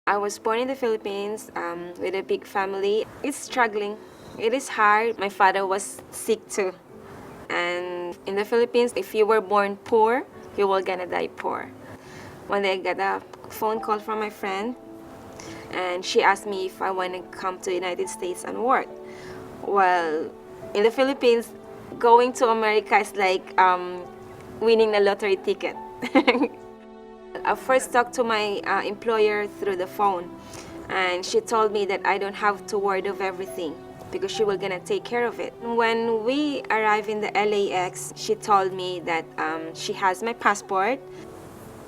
I was born in the Philippines with a big family. It's struggling. It is hard. My father was sick too. And in the Philippines, if you were born poor, you were gonna die poor. One day I got a phone call from my friend, and she asked me if I want to come to the United States and work. Well, in the Philippines, going to America is like winning a lottery ticket. I first talked to my employer through the phone, and she told me that I don't have to worry of everything because she was gonna take care of it. When we arrived in the LAX, she told me that she has my passport,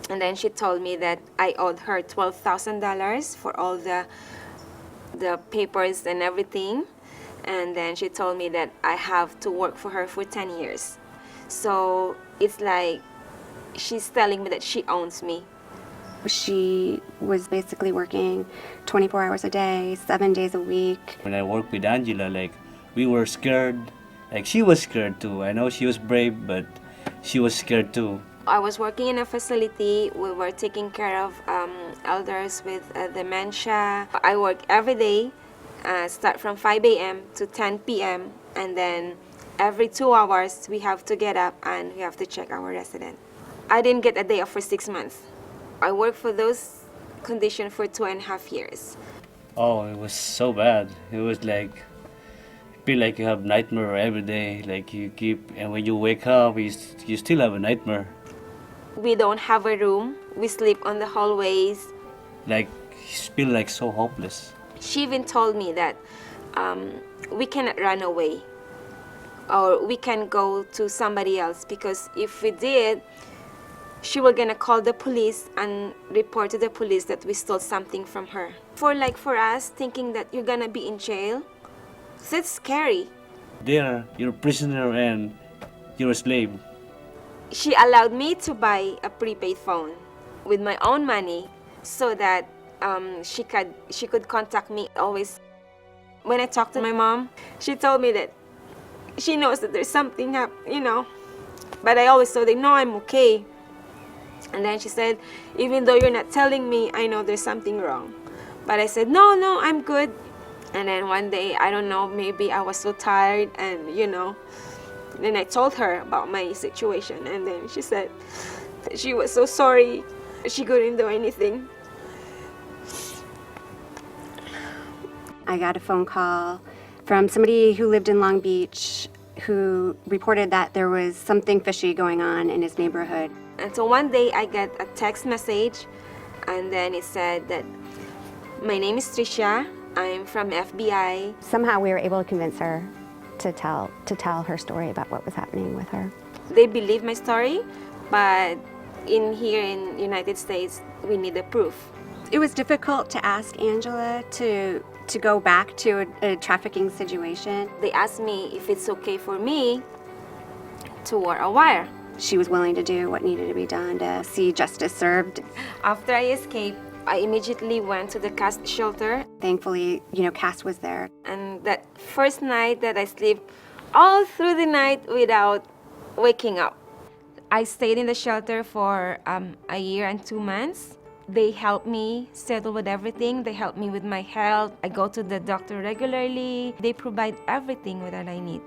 and then she told me that I owed her $12,000 for all the papers and everything, and then she told me that I have to work for her for 10 years. So it's like she's telling me that she owns me. She was basically working 24 hours a day, 7 days a week. When I worked with Angela, like, we were scared. Like, she was scared too. I know she was brave, but she was scared too. I was working in a facility. We were taking care of elders with dementia. I work every day, start from 5 a.m. to 10 p.m. And then every 2 hours, we have to get up and we have to check our resident. I didn't get a day off for 6 months. I worked for those conditions for 2.5 years. Oh, it was so bad. It was like, feel like you have nightmare every day. Like you keep, and when you wake up, you still have a nightmare. We don't have a room. We sleep on the hallways. Like, you feel like so hopeless. She even told me that we cannot run away or we can go to somebody else, because if we did, she was gonna call the police and report to the police that we stole something from her. For us, thinking that you're gonna be in jail, that's scary. There, you're a prisoner and you're a slave. She allowed me to buy a prepaid phone with my own money so that she could contact me always. When I talked to my mom, she told me that she knows that there's something up, but I always told her, no, I'm okay. And then she said, even though you're not telling me, I know there's something wrong. But I said, no, I'm good. And then one day, I don't know, maybe I was so tired and, then I told her about my situation. And then she said that she was so sorry. She couldn't do anything. I got a phone call from somebody who lived in Long Beach who reported that there was something fishy going on in his neighborhood. And so one day I got a text message, and then it said that my name is Tricia, I'm from FBI. Somehow we were able to convince her to tell her story about what was happening with her. They believe my story, but here in the United States, we need the proof. It was difficult to ask Angela to go back to a trafficking situation. They asked me if it's okay for me to wear a wire. She was willing to do what needed to be done to see justice served. After I escaped, I immediately went to the CAST shelter. Thankfully, Cass was there. And that first night that I slept all through the night without waking up. I stayed in the shelter for a year and 2 months. They helped me settle with everything. They helped me with my health. I go to the doctor regularly. They provide everything that I need,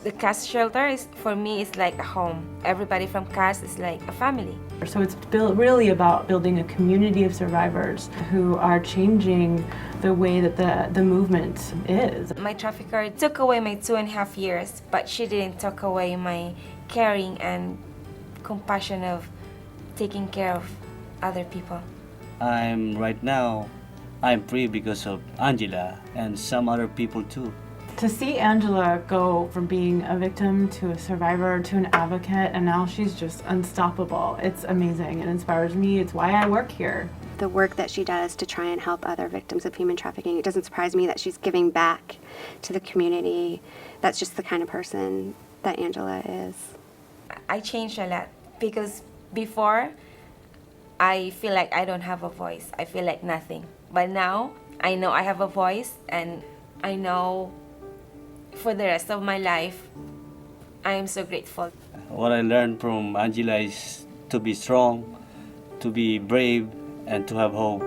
The CAST shelter for me is like a home. Everybody from CAST is like a family. So it's really about building a community of survivors who are changing the way that the movement is. My trafficker took away my 2.5 years, but she didn't take away my caring and compassion of taking care of other people. Right now, I'm free because of Angela and some other people too. To see Angela go from being a victim to a survivor to an advocate, and now she's just unstoppable. It's amazing. It inspires me. It's why I work here. The work that she does to try and help other victims of human trafficking, it doesn't surprise me that she's giving back to the community. That's just the kind of person that Angela is. I changed a lot because before, I feel like I don't have a voice. I feel like nothing. But now, I know I have a voice, and I know for the rest of my life, I am so grateful. What I learned from Angela is to be strong, to be brave, and to have hope.